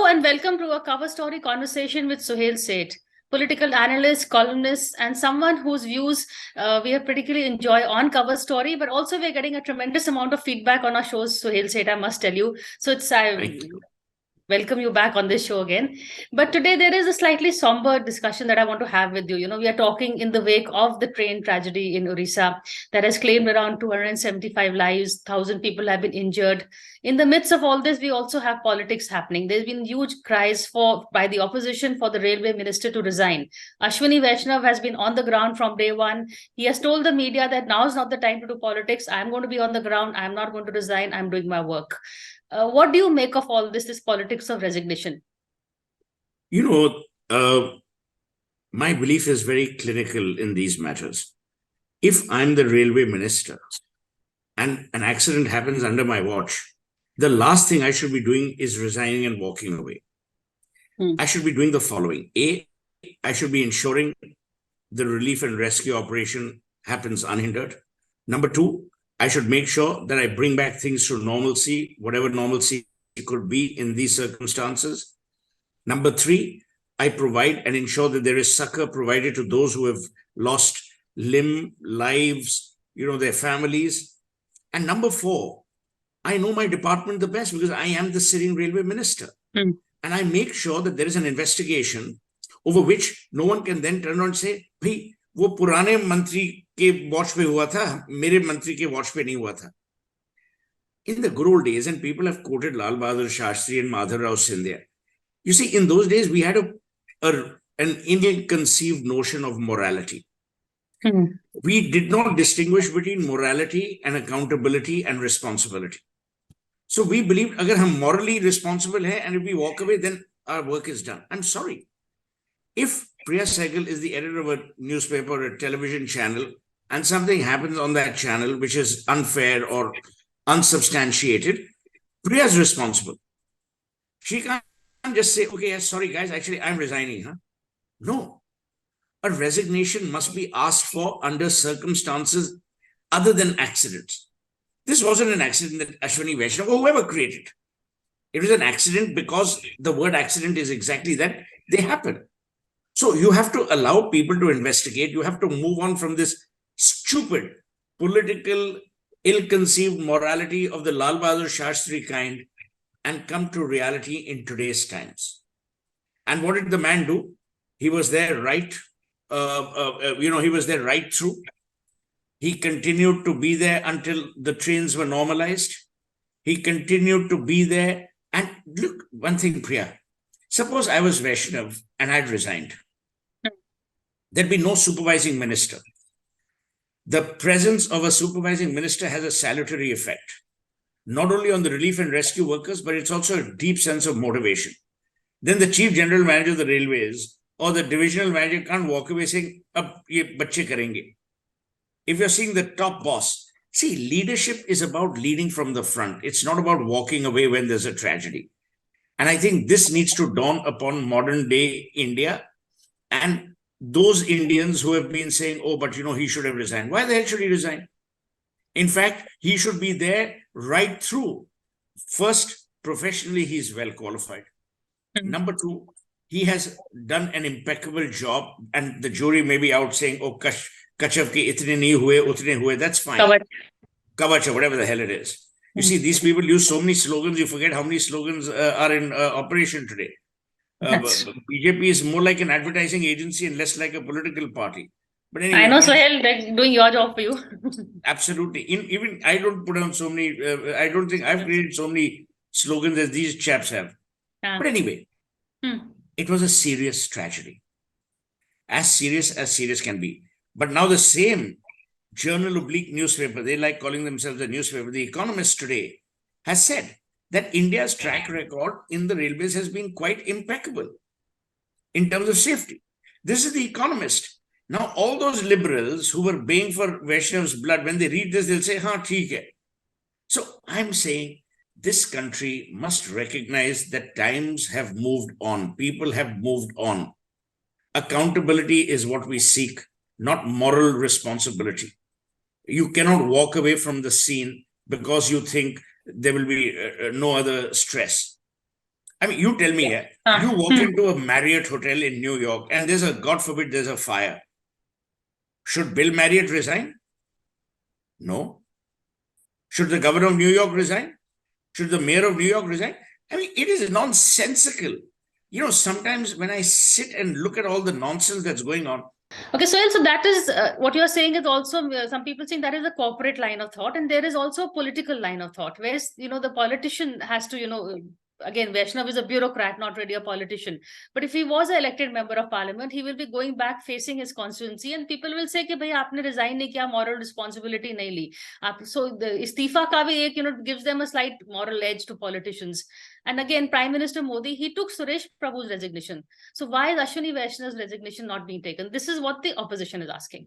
and welcome to a cover story conversation with Suhail Seth, political analyst, columnist, and someone whose views we have particularly enjoy on cover story, but also we're getting a tremendous amount of feedback on our shows, Suhail Seth, I must tell you. So it's Thank you. welcome you back on this show again. But today there is a slightly somber discussion that I want to have with you. We are talking in the wake of the train tragedy in Orissa that has claimed around 275 lives, 1,000 people have been injured. In the midst of all this, we also have politics happening. There's been huge cries by the opposition for the railway minister to resign. Ashwini Vaishnav has been on the ground from day one. He has told the media that now is not the time to do politics. I'm going to be on the ground. I'm not going to resign. I'm doing my work. What do you make of all this politics of resignation? My belief is very clinical in these matters. If I'm the railway minister and an accident happens under my watch, the last thing I should be doing is resigning and walking away. I should be doing the following. A, I should be ensuring the relief and rescue operation happens unhindered. Number two, I should make sure that I bring back things to normalcy, whatever normalcy could be in these circumstances. Number three, I provide and ensure that there is succor provided to those who have lost lives, their families. And number four, I know my department the best because I am the sitting railway minister. And I make sure that there is an investigation over which no one can then turn around and say, "Bhai, वो पुराने मंत्री के watch पे हुआ था, मेरे मंत्री के वॉच पे नहीं हुआ था." In the good old days, and people have quoted Lal Bahadur Shastri and Madhav Rao Scindia, you see, in those days, we had an ill-conceived notion of morality. We did not distinguish between morality and accountability and responsibility. So we believed, agar hum morally responsible hai, and if we walk away, then our work is done. I'm sorry. If Priya Sahgal is the editor of a newspaper or a television channel, and something happens on that channel which is unfair or unsubstantiated, Priya is responsible. She can't just say, "Okay, yes, sorry guys, actually I'm resigning." No. A resignation must be asked for under circumstances other than accidents. This wasn't an accident that Ashwini Vaishnav or whoever created. It was an accident because the word accident is exactly that. They happen. So you have to allow people to investigate. You have to move on from this stupid, political, ill-conceived morality of the Lal Bahadur Shastri kind and come to reality in today's times. And what did the man do? He was there right, he was there right through. He continued to be there until the trains were normalized. He continued to be there. And look, one thing, Priya, suppose I was Vaishnav and I'd resigned. There'd be no supervising minister. The presence of a supervising minister has a salutary effect, not only on the relief and rescue workers, but it's also a deep sense of motivation. Then the chief general manager of the railways or the divisional manager can't walk away saying, "Ab ye bacche karenge." If you're seeing the top boss, see, leadership is about leading from the front. It's not about walking away when there's a tragedy. And I think this needs to dawn upon modern day India and those Indians who have been saying, "Oh, but he should have resigned." Why the hell should he resign? In fact, he should be there right through. First, professionally, he's well qualified. Number two, he has done an impeccable job, and the jury may be out saying, "Oh, Kachav ke itne nahi hue, utne hue." That's fine. Kavach, whatever the hell it is. You see, these people use so many slogans, you forget how many slogans are in operation today. BJP is more like an advertising agency and less like a political party. But anyway, I know, Sohail, they're doing your job for you. Absolutely. Even I don't put on so many, I don't think I've created so many slogans as these chaps have. But anyway, it was a serious tragedy. As serious can be. But now the same journal oblique newspaper, they like calling themselves a newspaper, The Economist today, has said that India's track record in the railways has been quite impeccable in terms of safety. This is The Economist. Now, all those liberals who were baying for Vaishnav's blood, when they read this, they'll say, "Haan, theek hai." So I'm saying this country must recognize that times have moved on. People have moved on. Accountability is what we seek, not moral responsibility. You cannot walk away from the scene because you think there will be no other stress. I mean, you tell me, you walk into a Marriott hotel in New York and there's a, God forbid, there's a fire. Should Bill Marriott resign? No. Should the governor of New York resign? Should the mayor of New York resign? I mean, it is nonsensical. You know, sometimes when I sit and look at all the nonsense that's going on. Okay, Sohail, so that is what you're saying is also some people think that is a corporate line of thought, and there is also a political line of thought, where the politician has to again, Vaishnav is a bureaucrat, not really a politician. But if he was an elected member of parliament, he will be going back facing his constituency, and people will say, "Ki bhai, aapne resign nahi kiya, moral responsibility nahi li." So the istifa ka bhi ek, gives them a slight moral edge to politicians. And again, Prime Minister Modi, he took Suresh Prabhu's resignation. So why is Ashwini Vaishnav's resignation not being taken? This is what the opposition is asking.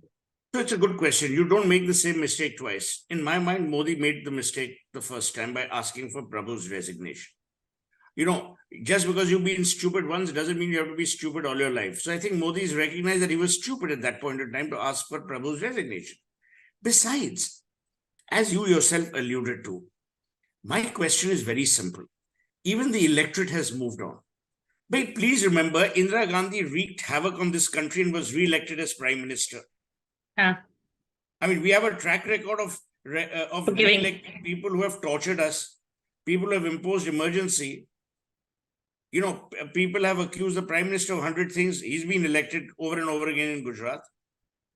So it's a good question. You don't make the same mistake twice. In my mind, Modi made the mistake the first time by asking for Prabhu's resignation. You know, just because you've been stupid once doesn't mean you have to be stupid all your life. So I think Modi's recognized that he was stupid at that point in time to ask for Prabhu's resignation. Besides, as you yourself alluded to, my question is very simple. Even the electorate has moved on. But please remember, Indira Gandhi wreaked havoc on this country and was re-elected as Prime Minister. I mean, we have a track record of re-electing people who have tortured us, people who have imposed emergency. You know, people have accused the Prime Minister of 100 things. He's been elected over and over again in Gujarat.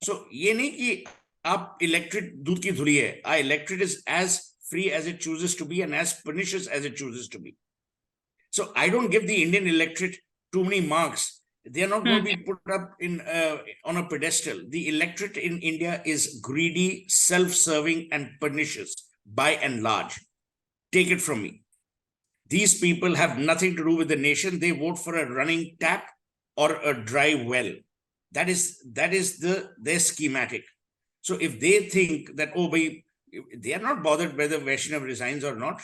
So, ye nahi ki aap electorate doodh ki dhuli hai. Our electorate is as free as it chooses to be and as pernicious as it chooses to be. So I don't give the Indian electorate too many marks. They are not going to be put up on a pedestal. The electorate in India is greedy, self-serving, and pernicious by and large. Take it from me. These people have nothing to do with the nation. They vote for a running tap or a dry well. That is their schematic. So if they think that, they are not bothered whether Vaishnav resigns or not.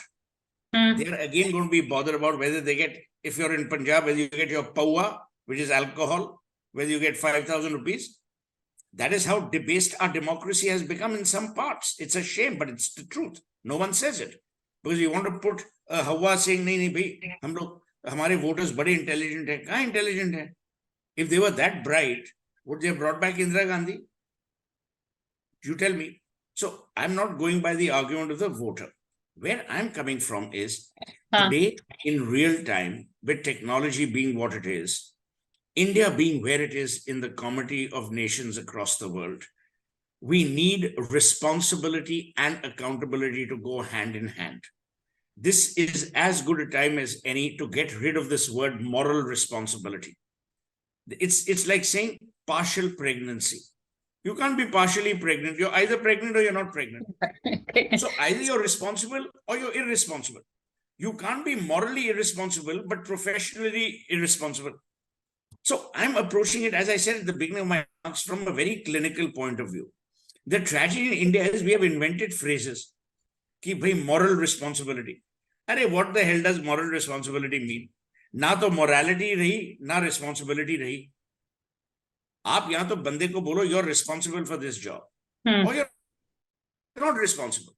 They are again going to be bothered about whether they get, if you're in Punjab, whether you get your pawa, which is alcohol, whether you get 5,000 rupees. That is how debased our democracy has become in some parts. It's a shame, but it's the truth. No one says it. Because you want to put a Hawa saying, nahi, bhai, hamare voters bade intelligent hai. Kahan intelligent hai? If they were that bright, would they have brought back Indira Gandhi? You tell me. So I'm not going by the argument of the voter. Where I'm coming from is today in real time, with technology being what it is, India being where it is in the comity of nations across the world, we need responsibility and accountability to go hand in hand. This is as good a time as any to get rid of this word moral responsibility. It's like saying partial pregnancy. You can't be partially pregnant. You're either pregnant or you're not pregnant. So either you're responsible or you're irresponsible. You can't be morally irresponsible, but professionally irresponsible. So I'm approaching it, as I said at the beginning of my remarks, from a very clinical point of view. The tragedy in India is we have invented phrases. Ki bhai, moral responsibility. Arey, what the hell does moral responsibility mean? Na to morality rahi, na responsibility rahi. आप यहाँ तो बंदे को बोलो you're responsible for this job or you're not responsible.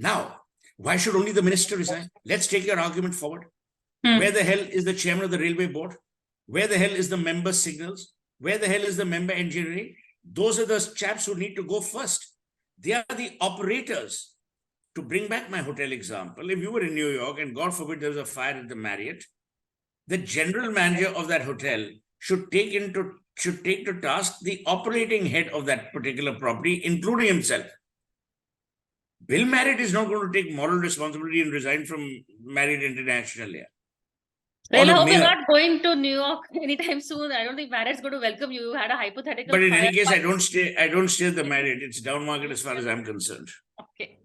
Now, why should only the minister resign? Let's take your argument forward. Where the hell is the chairman of the railway board? Where the hell is the member signals? Where the hell is the member engineering? Those are the chaps who need to go first. They are the operators. To bring back my hotel example, if you were in New York and God forbid there was a fire at the Marriott, the general manager of that hotel should take to task the operating head of that particular property, including himself. Bill Marriott is not going to take moral responsibility and resign from Marriott International. Well, I hope you're not going to New York anytime soon. I don't think Marriott's going to welcome you. You had a hypothetical. But in any case, I don't stay at the Marriott. It's down market as far as I'm concerned. Okay.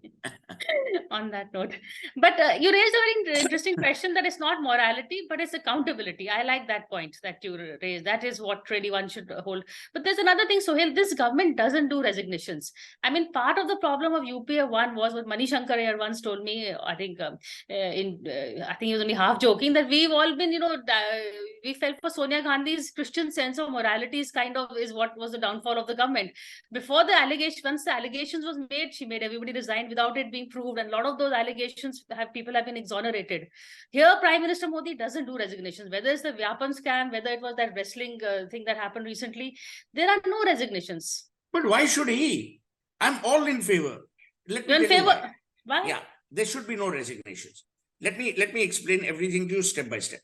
On that note, but you raised a very interesting question that it's not morality, but it's accountability. I like that point that you raised. That is what really one should hold. But there's another thing, Sohail, this government doesn't do resignations. I mean, part of the problem of UPA 1 was what Manish Shankar once told me, I think I think he was only half joking, that we've all been, We felt for Sonia Gandhi's Christian sense of morality is what was the downfall of the government. Before the allegation, once the allegations was made, she made everybody resign without it being proved, and a lot of those allegations people have been exonerated. Here, Prime Minister Modi doesn't do resignations. Whether it's the Vyapam scam, whether it was that wrestling thing that happened recently, there are no resignations. But why should he? I'm all in favor. Let me You're in tell you favor? why. Why? Yeah, there should be no resignations. Let me explain everything to you step by step.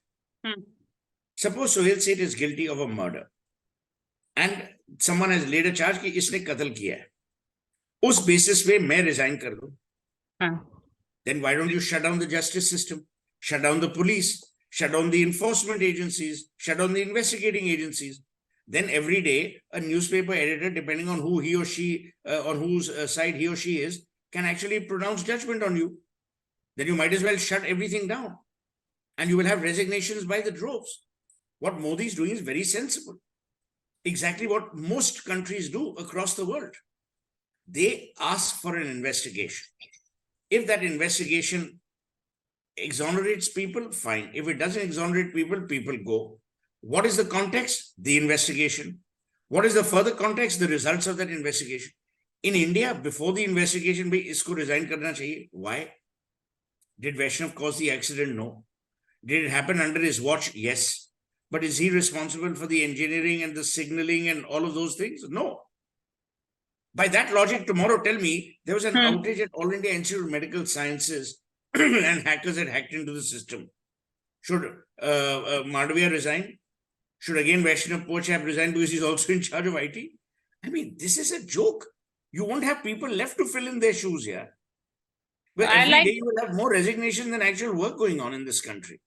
Suppose Sohail Seth is guilty of a murder and someone has laid a charge कि इसने कत्ल किया है. उस basis पे मैं resign कर दूं. Then why don't you shut down the justice system, shut down the police, shut down the enforcement agencies, shut down the investigating agencies? Then every day a newspaper editor, depending on who he or she, on whose side he or she is, can actually pronounce judgment on you. Then you might as well shut everything down and you will have resignations by the droves. What Modi is doing is very sensible. Exactly what most countries do across the world. They ask for an investigation. If that investigation exonerates people, fine. If it doesn't exonerate people, people go. What is the context? The investigation. What is the further context? The results of that investigation. In India, before the investigation, bhai, isko resign karna chahiye. Why? Did Vaishnav cause the accident? No. Did it happen under his watch? Yes. But is he responsible for the engineering and the signaling and all of those things? No. By that logic, tomorrow tell me there was an outage at All India Institute of Medical Sciences and hackers had hacked into the system. Should Madhavya resign? Should again Vaishnav Poch have resigned because he's also in charge of IT? I mean, this is a joke. You won't have people left to fill in their shoes here. But every day you will have more resignation than actual work going on in this country.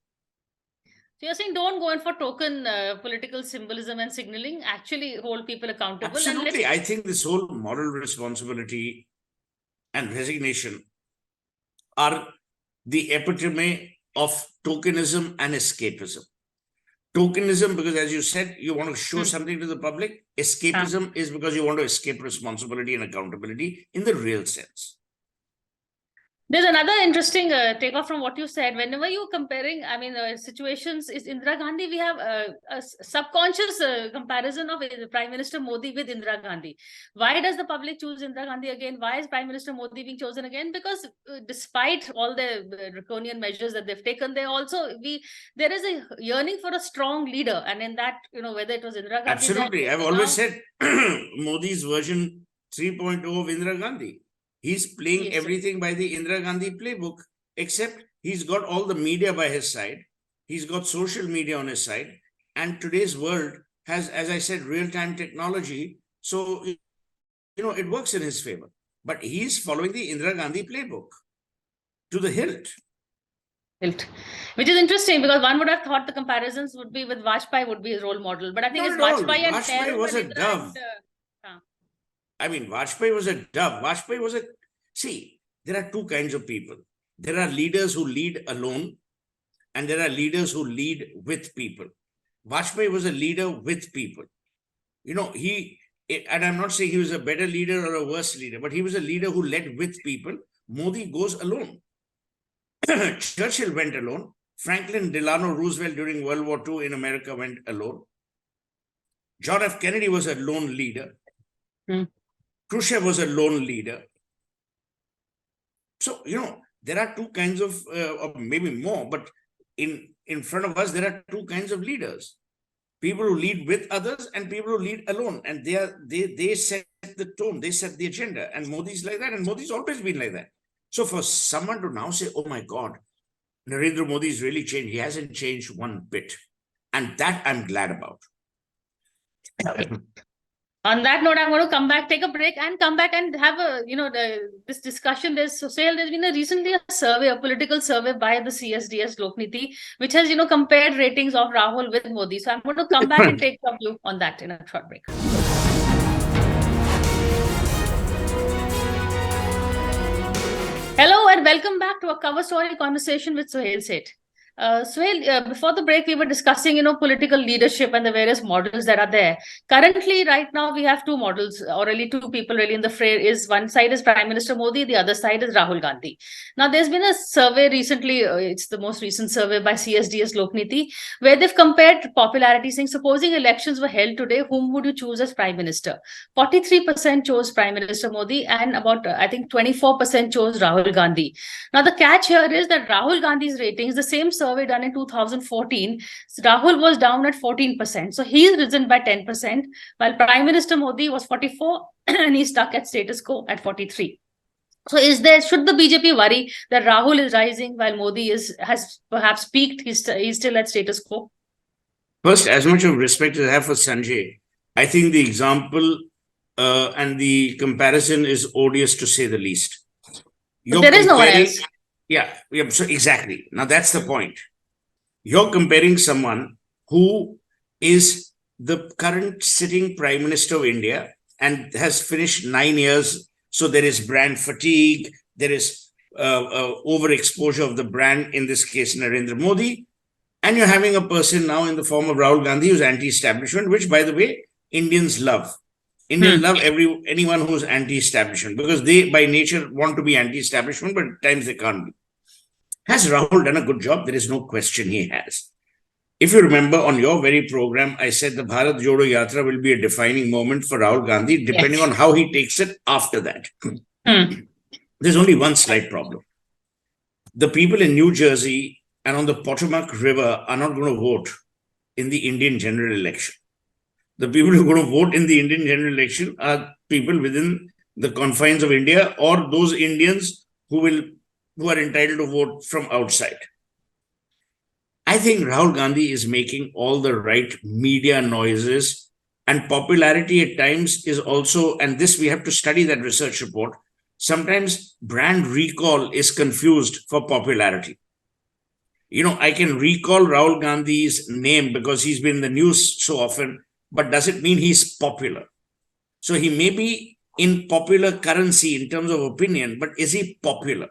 So you're saying don't go in for token political symbolism and signaling, actually hold people accountable. Absolutely. I think this whole moral responsibility and resignation are the epitome of tokenism and escapism. Tokenism, because as you said, you want to show something to the public. Escapism is because you want to escape responsibility and accountability in the real sense. There's another interesting takeoff from what you said. Whenever you're comparing, situations, is Indira Gandhi, we have a subconscious comparison of Prime Minister Modi with Indira Gandhi. Why does the public choose Indira Gandhi again? Why is Prime Minister Modi being chosen again? Because despite all the draconian measures that they've taken, there is a yearning for a strong leader. And in that, whether it was Indira Gandhi. Absolutely. I've always said Modi's version 3.0 of Indira Gandhi. He's playing everything by the Indira Gandhi playbook, except he's got all the media by his side. He's got social media on his side. And today's world has, as I said, real-time technology. So, it works in his favor. But he's following the Indira Gandhi playbook to the hilt. Which is interesting because one would have thought the comparisons would be with Vajpayee would be his role model. But I think it's Vajpayee and Vajpayee was a dove. Vajpayee was a dove. See, there are two kinds of people. There are leaders who lead alone and there are leaders who lead with people. Vajpayee was a leader with people. And I'm not saying he was a better leader or a worse leader, but he was a leader who led with people. Modi goes alone. Churchill went alone. Franklin Delano Roosevelt during World War II in America went alone. John F. Kennedy was a lone leader. Khrushchev was a lone leader. So, there are two kinds of, or maybe more, but in front of us, there are two kinds of leaders. People who lead with others and people who lead alone. And they set the tone, they set the agenda. And Modi's like that. And Modi's always been like that. So for someone to now say, oh my God, Narendra Modi's really changed. He hasn't changed one bit. And that I'm glad about. On that note, I'm going to come back, take a break and come back and have this discussion. There's been recently a survey, a political survey by the CSDS Lokniti, which has, compared ratings of Rahul with Modi. So I'm going to come back and take your view on that in a short break. Hello and welcome back to a cover story conversation with Sohail Seth. Before the break, we were discussing, political leadership and the various models that are there. Currently, right now, we have two models, or really two people really in the fray. Is one side is Prime Minister Modi, the other side is Rahul Gandhi. Now, there's been a survey recently. It's the most recent survey by CSDS Lokniti, where they've compared popularity, saying, supposing elections were held today, whom would you choose as Prime Minister? 43% chose Prime Minister Modi, and about I think 24% chose Rahul Gandhi. Now, the catch here is that Rahul Gandhi's ratings, the same survey done in 2014, Rahul was down at 14%. So he's risen by 10%, while Prime Minister Modi was 44 and he's stuck at status quo at 43. So should the BJP worry that Rahul is rising while Modi has perhaps peaked? He's still at status quo. First, as much of respect as I have for Sanjay, I think the example and the comparison is odious to say the least. There is no one else. Yeah, so exactly. Now that's the point. You're comparing someone who is the current sitting Prime Minister of India and has finished 9 years. So there is brand fatigue, there is overexposure of the brand, in this case, Narendra Modi. And you're having a person now in the form of Rahul Gandhi who's anti-establishment, which, by the way, Indians love. Indians love anyone who's anti-establishment because they, by nature, want to be anti-establishment, but at times they can't be. Has Rahul done a good job? There is no question he has. If you remember on your very program, I said the Bharat Jodo Yatra will be a defining moment for Rahul Gandhi, depending on how he takes it after that. There's only one slight problem. The people in New Jersey and on the Potomac River are not going to vote in the Indian general election. The people who are going to vote in the Indian general election are people within the confines of India or those Indians who are entitled to vote from outside. I think Rahul Gandhi is making all the right media noises, and popularity at times is also, and this we have to study that research report, sometimes brand recall is confused for popularity. I can recall Rahul Gandhi's name because he's been in the news so often, but does it mean he's popular? So he may be in popular currency in terms of opinion, but is he popular?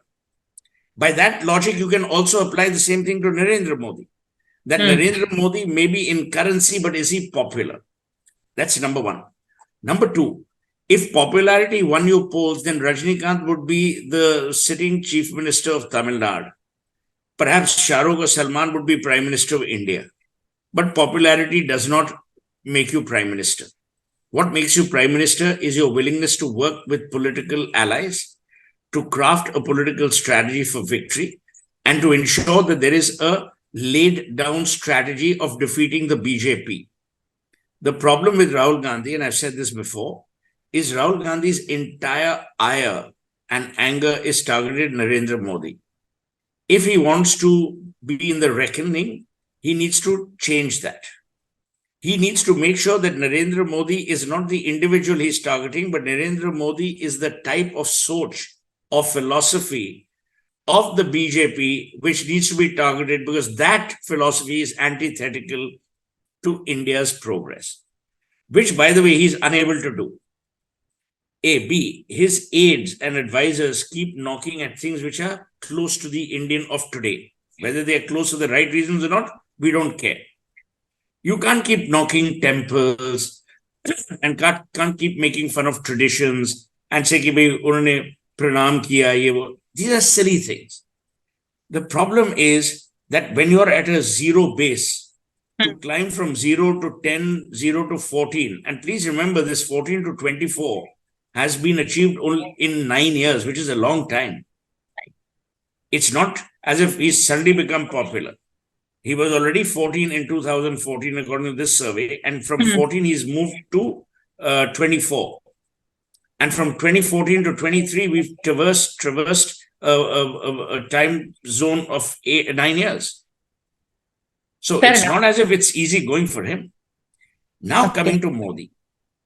By that logic, you can also apply the same thing to Narendra Modi. That Narendra Modi may be in currency, but is he popular? That's number one. Number two, if popularity won you polls, then Rajinikanth would be the sitting chief minister of Tamil Nadu. Perhaps Shah Rukh or Salman would be Prime Minister of India. But popularity does not make you Prime Minister. What makes you Prime Minister is your willingness to work with political allies, to craft a political strategy for victory, and to ensure that there is a laid down strategy of defeating the BJP. The problem with Rahul Gandhi, and I've said this before, is Rahul Gandhi's entire ire and anger is targeted at Narendra Modi. If he wants to be in the reckoning, he needs to change that. He needs to make sure that Narendra Modi is not the individual he's targeting, but Narendra Modi is the type of soch or philosophy of the BJP which needs to be targeted, because that philosophy is antithetical to India's progress, which, by the way, he's unable to do. B, his aides and advisors keep knocking at things which are close to the Indian of today. Whether they are close to the right reasons or not, we don't care. You can't keep knocking temples and can't keep making fun of traditions and say, unhone pranam kiya. These are silly things. The problem is that when you're at a zero base, to climb from 0 to 10, 0 to 14, and please remember this 14 to 24 has been achieved only in 9 years, which is a long time. It's not as if he's suddenly become popular. He was already 14 in 2014, according to this survey. And from 14, he's moved to 24. And from 2014 to 23, we've traversed a time zone of 9 years. So it's not as if it's easy going for him. Now coming to Modi.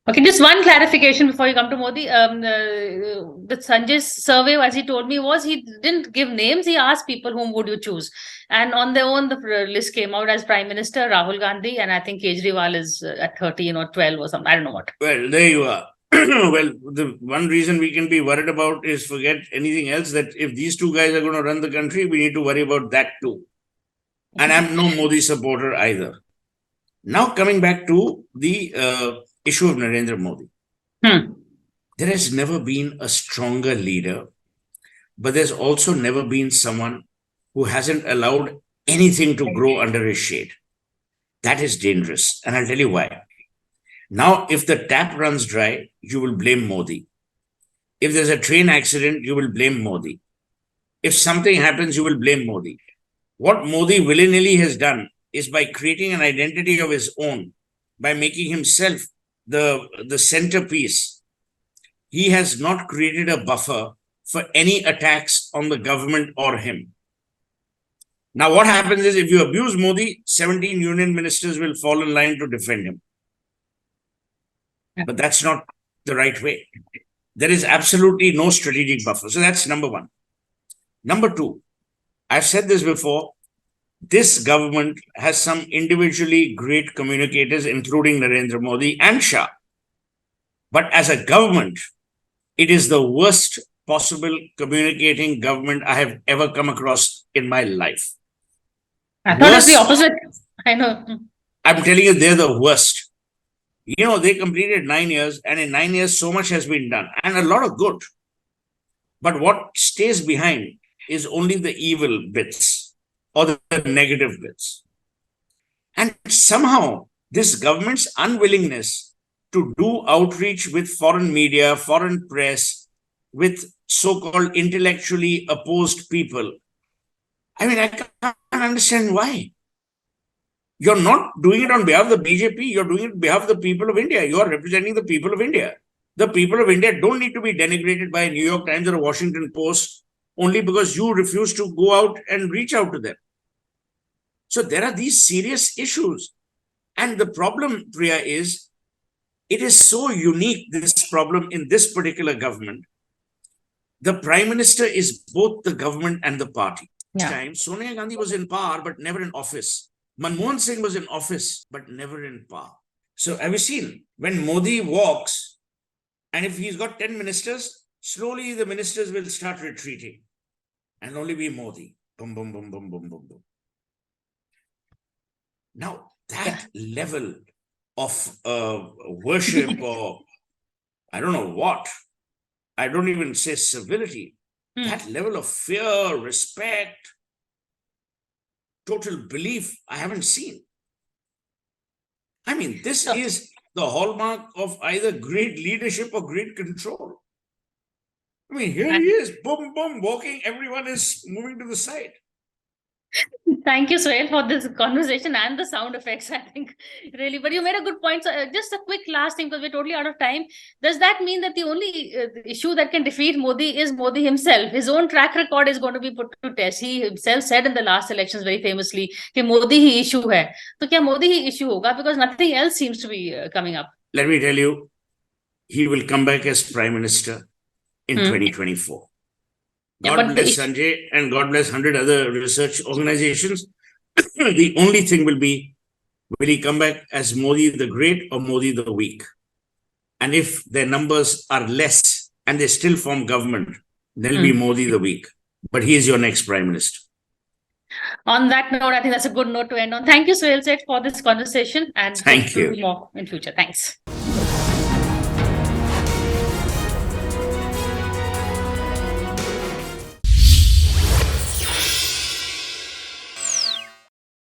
Okay, just one clarification before you come to Modi. The Sanjay's survey, as he told me, was he didn't give names. He asked people, whom would you choose? And on their own, the list came out as Prime Minister, Rahul Gandhi, and I think Kejriwal is at 13 or 12 or something. I don't know what. Well, there you are. Well, the one reason we can be worried about is forget anything else, that if these two guys are going to run the country, we need to worry about that too. And I'm no Modi supporter either. Now, coming back to the issue of Narendra Modi, there has never been a stronger leader, but there's also never been someone who hasn't allowed anything to grow under his shade. That is dangerous. And I'll tell you why. Now, if the tap runs dry, you will blame Modi. If there's a train accident, you will blame Modi. If something happens, you will blame Modi. What Modi willy-nilly has done is by creating an identity of his own, by making himself the centerpiece, he has not created a buffer for any attacks on the government or him. Now, what happens is if you abuse Modi, 17 union ministers will fall in line to defend him. But that's not the right way. There is absolutely no strategic buffer. So that's number one. Number two, I've said this before, this government has some individually great communicators, including Narendra Modi and Shah. But as a government, it is the worst possible communicating government I have ever come across in my life. I thought it's the opposite. I know. I'm telling you, they're the worst. You know, they completed 9 years, and in 9 years, so much has been done, and a lot of good. But what stays behind is only the evil bits or the negative bits. And somehow, this government's unwillingness to do outreach with foreign media, foreign press, with so-called intellectually opposed people, I mean, I can't understand why. You're not doing it on behalf of the BJP, you're doing it on behalf of the people of India. You're representing the people of India. The people of India don't need to be denigrated by a New York Times or a Washington Post only because you refuse to go out and reach out to them. So there are these serious issues. And the problem, Priya, is it is so unique, this problem in this particular government. The Prime Minister is both the government and the party. This time, Sonia Gandhi was in power, but never in office. Manmohan Singh was in office, but never in power. So have you seen, when Modi walks, and if he's got 10 ministers, slowly the ministers will start retreating. And only be Modi. Boom, boom, boom, boom, boom, boom, boom. Now, that level of worship or I don't know what, I don't even say civility, that level of fear, respect, total belief, I haven't seen. I mean, this is the hallmark of either great leadership or great control. I mean, here he is, boom, boom, walking, everyone is moving to the side. Thank you, Suhail, for this conversation and the sound effects, I think, really. But you made a good point. So just a quick last thing, because we're totally out of time. Does that mean that the only issue that can defeat Modi is Modi himself? His own track record is going to be put to test. He himself said in the last elections very famously, कि Modi ही issue है. तो क्या Modi ही issue होगा? Because nothing else seems to be coming up. Let me tell you, he will come back as Prime Minister in 2024. God bless Sanjay and God bless 100 other research organizations. The only thing will be, will he come back as Modi the Great or Modi the Weak? And if their numbers are less and they still form government, they'll be Modi the Weak. But he is your next Prime Minister. On that note, I think that's a good note to end on. Thank you, Suhail Seth, for this conversation. And thank you. More in future. Thanks.